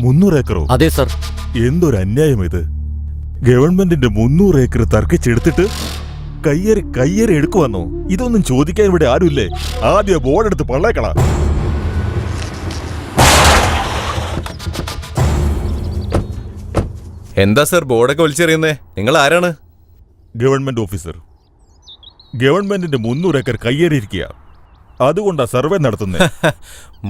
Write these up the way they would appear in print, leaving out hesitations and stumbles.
300 ഏക്കറോ? അതെ സർ. എന്തൊരു അന്യായം ഇത്! ഗവൺമെന്റിന്റെ 300 ഏക്കർ തർക്കിച്ചെടുത്തിട്ട് കയ്യേറി എടുക്കുവന്നോ? ഇതൊന്നും ചോദിക്കാൻ ഇവിടെ ആരുമില്ലേ? ആദ്യം ബോർഡെടുത്ത് പള്ളേക്കളാ. എന്താ സർ ബോർഡൊക്കെ വലിച്ചെറിയുന്നേ? നിങ്ങൾ ആരാണ്? Government officer. ഗവൺമെന്റിന്റെ 300 ഏക്കർ കയ്യേറിയിരിക്കുക. അതുകൊണ്ടാ സർവേ നടത്തുന്നത്.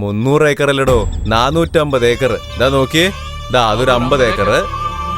300 ഏക്കർ അല്ലടോ, 450 ഏക്കർ. ഇതാ നോക്കിയേ, ഇതാ അതൊരു 50 ഏക്കർ.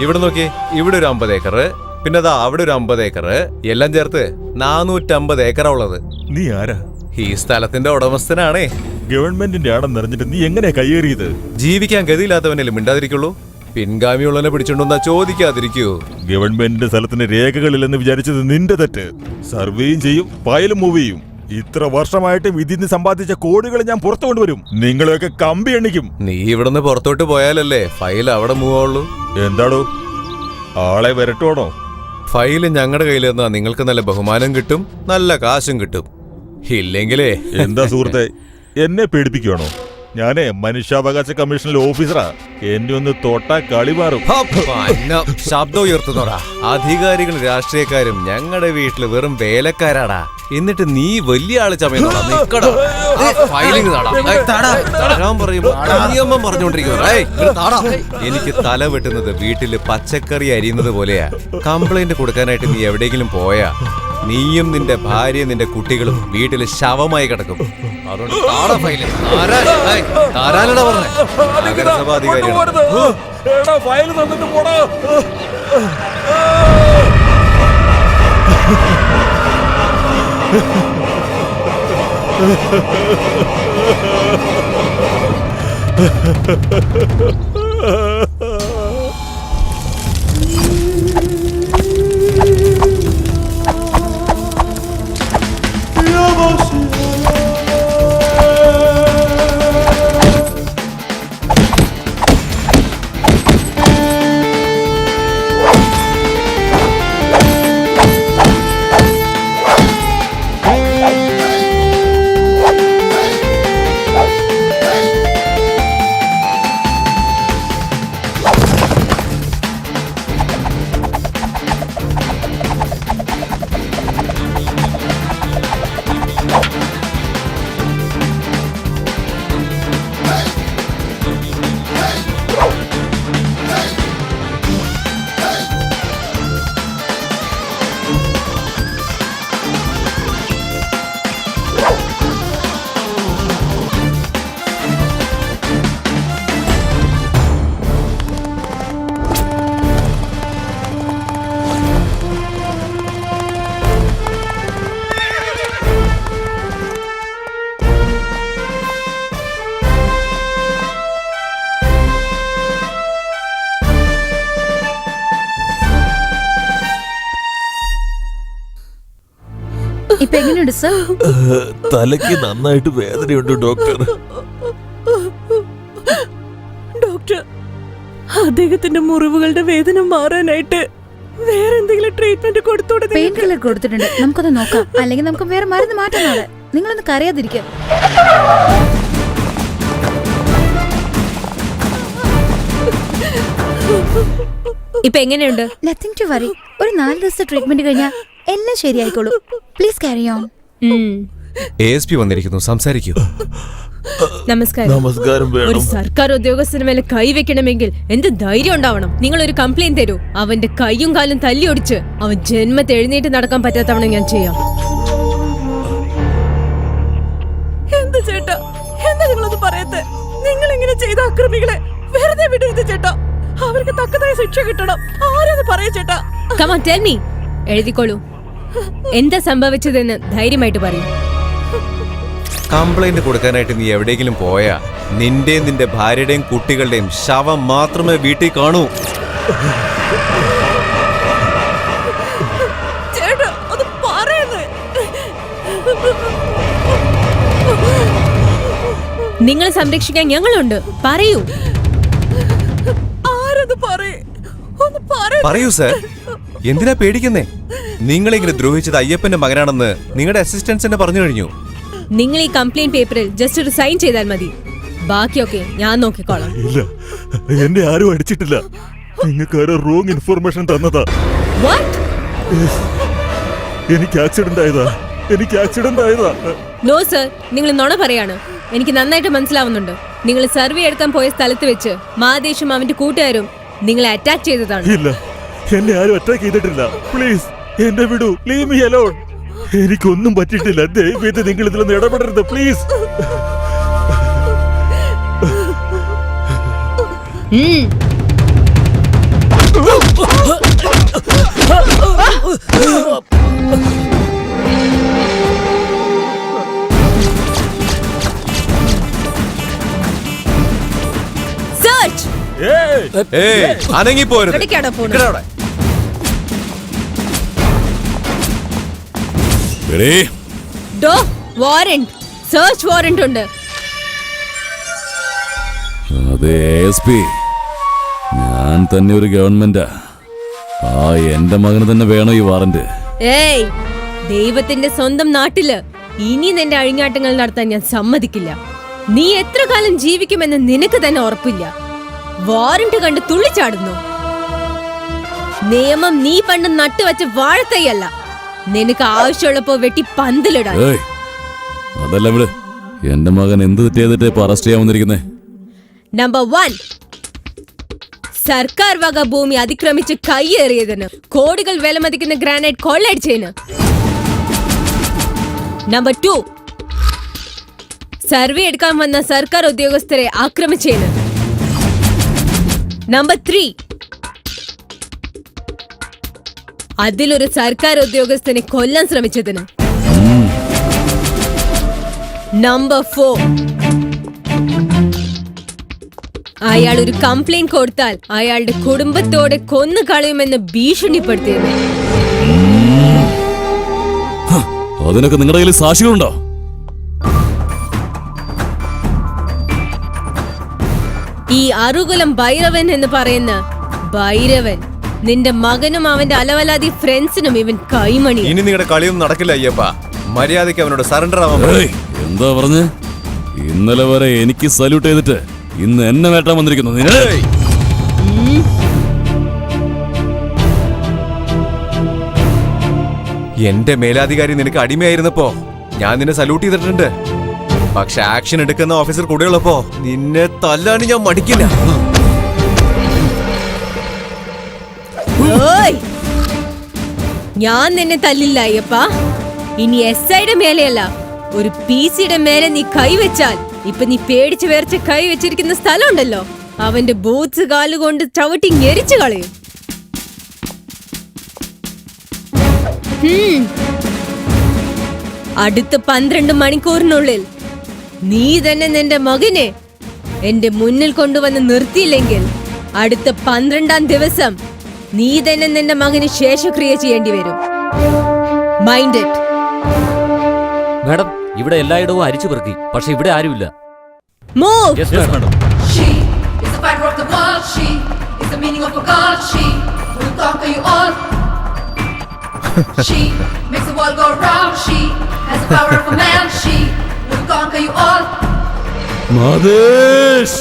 ഇവിടെ നോക്കിയേ, ഇവിടെ ഒരു 50 ഏക്കർ. പിന്നെ ദാ അവിടെ ഒരു 50 ഏക്കർ. എല്ലാം ചേർത്ത് 450 ഏക്കറാ ഉള്ളത്. നീ ആരാ? ഈ സ്ഥലത്തിന്റെ ഉടമസ്ഥനാണേ. ഗവൺമെന്റിന്റെ ആടം നിറഞ്ഞിട്ട് നീ എങ്ങനെയാ കയ്യേറിയത്? ജീവിക്കാൻ ഗതിയില്ലാത്തവനല്ലേ മിണ്ടാതിരിക്കുള്ളൂ. പിൻഗാമിയുള്ളവനെ പിടിച്ചോണ്ടെന്നാ ചോദിക്കാതിരിക്കൂ. ഗവൺമെന്റിന്റെ സ്ഥലത്തിന് രേഖകളില്ലെന്ന് വിചാരിച്ചത് നിന്റെ തെറ്റ്. സർവേയും ചെയ്യും, ഫയലും മൂവ് ചെയ്യും. ഇത്ര വർഷമായിട്ടും ഇതിന് സമ്പാദിച്ച കോടികൾ ഞാൻ പുറത്തു കൊണ്ടുവരും. നിങ്ങളെയൊക്കെ കമ്പി എണ്ണിക്കും. നീ ഇവിടുന്ന് പുറത്തോട്ട് പോയാലല്ലേ ഫയൽ അവിടെ മൂവ് ആവുള്ളൂ. എന്താടോ, ആളെ വരട്ടോണോ? ഫയല് ഞങ്ങളുടെ കയ്യിൽ നിന്നാ നിങ്ങൾക്ക് നല്ല ബഹുമാനം കിട്ടും, നല്ല കാശും കിട്ടും. ഇല്ലെങ്കിലേ എന്താ സുഹൃത്തെ, എന്നെ പേടിപ്പിക്കുകയാണോ? ഞാനേ മനുഷ്യാവകാശ കമ്മീഷനിലെ ഓഫീസറാ. എന്നെ ഒന്ന് തൊട്ടാ കളി മാറും. ശബ്ദം ഉയർത്തുന്നോടാ. അധികാരികളും രാഷ്ട്രീയക്കാരും ഞങ്ങളുടെ വീട്ടില് വെറും വേലക്കാരാടാ. എന്നിട്ട് നീ വലിയ ആള് ചമയുന്നോടാ. എനിക്ക് തല വെട്ടുന്നത് വീട്ടില് പച്ചക്കറി അരിയുന്നത് പോലെയാ. കംപ്ലൈന്റ് കൊടുക്കാനായിട്ട് നീ എവിടെയെങ്കിലും പോയാ നീയും നിന്റെ ഭാര്യയും നിന്റെ കുട്ടികളും വീട്ടില് ശവമായി കിടക്കും. അതുകൊണ്ട് ഇപ്പൊ എങ്ങനെയുണ്ട് സർ? തലയ്ക്ക് നന്നായിട്ട് വേദനയുണ്ട് ഡോക്ടർ. ഡോക്ടർ, അദ്ദേഹത്തിന്റെ മുറിവുകളുടെ വേദന മാറാനായിട്ട് വേറെ എന്തെങ്കിലും ട്രീറ്റ്മെന്റ് കൊടുത്തൂടെ? പെയിൻ കില്ലർ കൊടുത്തിട്ടുണ്ട്, നമുക്കൊന്ന് നോക്കാം. അല്ലെങ്കിൽ നമുക്ക് വേറെ മരുന്ന് മാറ്റാം. നാളെ നിങ്ങളൊന്ന് കരയാതിരിക്കാം. ഇപ്പൊ എങ്ങനെയുണ്ട്? Nothing to worry. ഒരു 4 ദിവസത്തെ ട്രീറ്റ്മെന്റ് കഴിഞ്ഞാൽ എല്ലാം ശരിയായിക്കോളൂ. Please carry on. ASP വന്നിരിക്കുന്നു, സംസാരിക്കൂ. നമസ്കാരം. ഒരു സർക്കാർ ഉദ്യോഗസ്ഥന് മേലെ കൈവെക്കണമെങ്കിൽ എന്ത് ധൈര്യം ഉണ്ടാവണം? നിങ്ങൾ ഒരു കംപ്ലൈന്റ് തരൂ, അവന്റെ കൈയും കാലും തല്ലി ഒടിച്ച് അവൻ ജന്മത്തെ എഴുന്നേറ്റ് നടക്കാൻ പറ്റാത്തവണ ഞാൻ ചെയ്യാം. എന്ത് ചേട്ടാ, എന്താ നിങ്ങളൊന്ന് പറയത്തെ? നിങ്ങൾ ഇങ്ങനെ ചെയ്ത അക്രമികളെ വെറുതെ വിടരുത് ചേട്ടാ. അവർക്ക് തക്കതായ ശിക്ഷ കിട്ടണം. ആരെന്ന് പറയാ ചേട്ടാ? Come on, tell me. എഴുതിക്കോളൂ. എന്താ സംഭവിച്ചതെന്ന് ധൈര്യമായിട്ട് പറയൂ. കംപ്ലൈന്റ് കൊടുക്കാനായിട്ട് നീ എവിടെയെങ്കിലും പോയാ നിന്റെയും നിന്റെ ഭാര്യയുടെയും കുട്ടികളുടെയും ശവം മാത്രമേ വീട്ടിൽ കാണൂ. ചേട്ടാ, അത് പറയുന്നേ. നിങ്ങളെ സംരക്ഷിക്കാൻ ഞങ്ങളുണ്ട്. പറയൂ. ആരത് പറയൂ സർ. എന്തിനാ പേടിക്കുന്നേ? നിങ്ങളിങ്ങനെ ദ്രോഹിച്ചത് അയ്യപ്പന്റെ മകനാണെന്ന് നിങ്ങളുടെ അസിസ്റ്റൻസ് എന്നെ പറഞ്ഞു കഴിഞ്ഞു. നിങ്ങൾ ഈ കംപ്ലൈന്റ് പേപ്പറിൽ ജസ്റ്റ് ഒരു സൈൻ ചെയ്താൽ മതി. ബാക്കിയൊക്കെ ഞാൻ നോക്കിക്കോളാം. ഇല്ല, എന്നെ ആരും അടിച്ചിട്ടില്ല. നിങ്ങൾക്ക് ആരോ റോങ് ഇൻഫർമേഷൻ തന്നതാ. What? എനിക്ക് ആക്സിഡന്റ് ആയതാ. നോ സർ, നിങ്ങൾ നുണ പറയാണ്. എനിക്ക് നന്നായിട്ട് മനസ്സിലാവുന്നുണ്ട്. നിങ്ങൾ സർവേ എടുക്കാൻ പോയ സ്ഥലത്ത് വെച്ച് മാദേശും അവന്റെ കൂട്ടുകാരും നിങ്ങളെ അറ്റാക്ക് ചെയ്തതാണ്. ഇല്ല, എന്നെ ആരും അറ്റാക്ക് ചെയ്തിട്ടില്ല. പ്ലീസ് എന്നെ വിടൂ. Leave me alone. എനിക്കൊന്നും പറ്റിയിട്ടില്ല. ദയവേത് നിങ്ങൾ ഇതിലൊന്നും ഇടപെടരുത് പ്ലീസ്. സെർച്ച്. അനങ്ങി പോരുത്. എവിടേക്കാണോ പോകുന്നത്? ഇവിടെ അവിടെ. ഡോ വാറന്റ്, സെർച്ച് വാറന്റ് ഉണ്ട്. അതെ ASP, ഞാൻ തന്നെ ഒരു ഗവൺമെന്റാ. എന്റെ മകന് തന്നെ വേണോ ഈ വാറന്റ്? ഏയ്, ദൈവത്തിന്റെ സ്വന്തം നാട്ടില് ഇനി നിന്റെ അഴിഞ്ഞാട്ടങ്ങൾ നടത്താൻ ഞാൻ സമ്മതിക്കില്ല. നീ എത്ര കാലം ജീവിക്കുമെന്ന് നിനക്ക് തന്നെ ഉറപ്പില്ല. വാറന്റ് കണ്ട് തുള്ളിച്ചാടുന്നു. നിയമം നീ പണ്ട് നട്ടുവച്ച വാഴത്തൈയല്ല. നിനക്ക് ആവശ്യമുള്ളപ്പോ വെട്ടി പന്തലിടാൻ. അതല്ല ഇവിടെ എന്റെ മകൻ എന്ത് തെറ്റ് ഇപ്പൊ അറസ്റ്റ് ചെയ്യാൻ വന്നിരിക്കുന്നേ? നമ്പർ 1, സർക്കാർ വക ഭൂമി അതിക്രമിച്ച് കൈയേറിയതിന്, കോടികൾ വിലമതിക്കുന്ന ഗ്രാനൈറ്റ് കൊള്ളയടിച്ചതിന്. നമ്പർ 2, സർവേ എടുക്കാൻ വന്ന സർക്കാർ ഉദ്യോഗസ്ഥരെ ആക്രമിച്ചതിന്. നമ്പർ 3, അതിലൊരു സർക്കാർ ഉദ്യോഗസ്ഥനെ കൊല്ലാൻ ശ്രമിച്ചതിന്. നമ്പർ 4, അയാൾ ഒരു കംപ്ലൈന്റ് കൊടുത്താൽ അയാളുടെ കുടുംബത്തോടെ കൊന്നു കളയുമെന്ന് ഭീഷണിപ്പെടുത്തിയത്. അതിനൊക്കെ നിങ്ങളുടെ കയ്യിൽ സാക്ഷികളുണ്ടോ? ഈ അറുകുലം ഭൈരവൻ എന്ന് പറയുന്ന ഭൈരവൻ നിന്റെ മകനും അവന്റെ അലവലാതി ഫ്രണ്ട്സിനും ഇവൻ കൈമണി. ഇനി നിങ്ങളുടെ കളിയൊന്നും നടക്കില്ല അയ്യപ്പ. മര്യാദയ്ക്ക് അവനോട് സറണ്ടർ ആവാൻ. എന്താ പറഞ്ഞ്? ഇന്നലെ വരെ എനിക്ക് സല്യൂട്ട് ചെയ്തിട്ട് ഇന്ന് എന്നെ വേട്ടാൻ വന്നിരിക്കുന്നു. എന്റെ മേലാധികാരി നിനക്ക് അടിമയായിരുന്നപ്പോ ഞാൻ നിന്നെ സല്യൂട്ട് ചെയ്തിട്ടുണ്ട്. പക്ഷെ ആക്ഷൻ എടുക്കുന്ന ഓഫീസർ കൂടെയുള്ളപ്പോ നിന്നെ തല്ലാൻ ഞാൻ മടിക്കില്ല. ഞാൻ നിന്നെ തല്ലില്ല അയ്യപ്പ. ഇനി SIയുടെ മേലെയല്ല, ഒരു PC-യുടെ മേലെ നീ കൈവച്ചാൽ, ഇപ്പൊ നീ പേടിച്ചു വേർച്ച് കൈ വെച്ചിരിക്കുന്ന സ്ഥലം ഉണ്ടല്ലോ, അവന്റെ ബൂട്ട്സ് കാലുകൊണ്ട് ചവിട്ടി ഞെരിച്ചു കളയും. അടുത്ത 12 മണിക്കൂറിനുള്ളിൽ നീ തന്നെ നിന്റെ മകനെ എന്റെ മുന്നിൽ കൊണ്ടുവന്ന് നിർത്തിയില്ലെങ്കിൽ അടുത്ത 12-ാം ദിവസം നീ തന്നെ നിന്റെ മകന് ശേഷക്രിയ ചെയ്യേണ്ടി വരും. Mind it. മാഡം, ഇവിടെ എല്ലായിടവും അരിച്ചു പെറുക്കി, പക്ഷെ ഇവിടെ ആരുമില്ല. Move. Yes, madam. She is the fighter of the world. She is the meaning of a god. She will conquer you all. She makes the world go round. She has the power of a man. She will conquer you all. മാതേഷ്,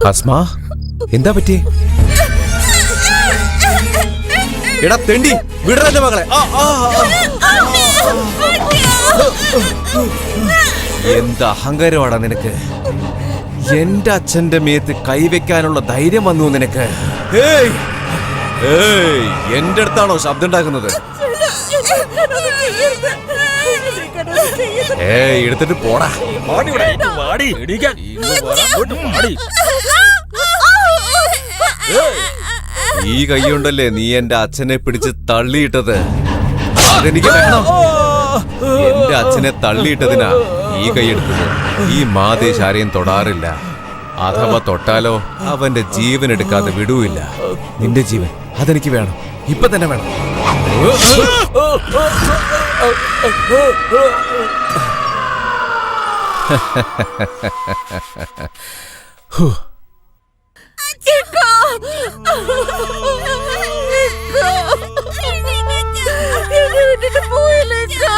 അസ്മാ, എന്താ പറ്റി? എടാ തെണ്ടി, വിടറ മകളെ. എന്ത് അഹങ്കാരമാടാ നിനക്ക്? എന്റെ അച്ഛന്റെ മേത്ത് കൈവെക്കാനുള്ള ധൈര്യം വന്നു നിനക്ക്? എന്റെ അടുത്താണോ ശബ്ദം ഉണ്ടാക്കുന്നത്? എടുത്തിട്ട് പോടാ. ഈ കൈയുണ്ടല്ലേ നീ എന്റെ അച്ഛനെ പിടിച്ച് തള്ളിയിട്ടത്, അതെനിക്ക് വേണം. എന്റെ അച്ഛനെ തള്ളിയിട്ടതിനാ ഈ കൈയെടുത്തത്. ഈ മാതേശ് ആരെയും തൊടാറില്ല. അഥവാ തൊട്ടാലോ അവന്റെ ജീവൻ എടുക്കാതെ വിടൂല്ല. നിന്റെ ജീവൻ അതെനിക്ക് വേണം, ഇപ്പൊ തന്നെ വേണം. എന്നെ വിട്ടിട്ട് പോയില്ലേക്കാ.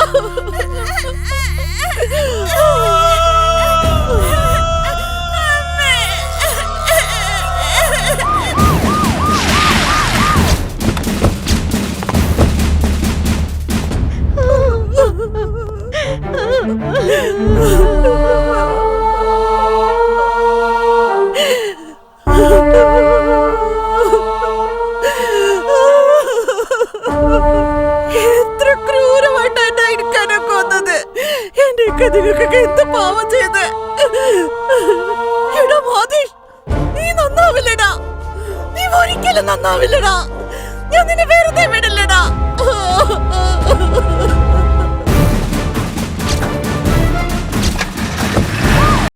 എത്ര ക്രൂരമായിട്ടാ എന്നെ ഇരിക്കാനൊക്കെ വന്നത്. എന്റെയൊക്കെ നിങ്ങൾക്കൊക്കെ എന്ത് പാവം ചെയ്ത്. എടാ മാതേഷ്, നീ നന്നാവില്ലടാ. നീ ഒരിക്കലും നന്നാവില്ലടാ. ഞാൻ നിന്നെ വെറുതെ വിടില്ലടാ.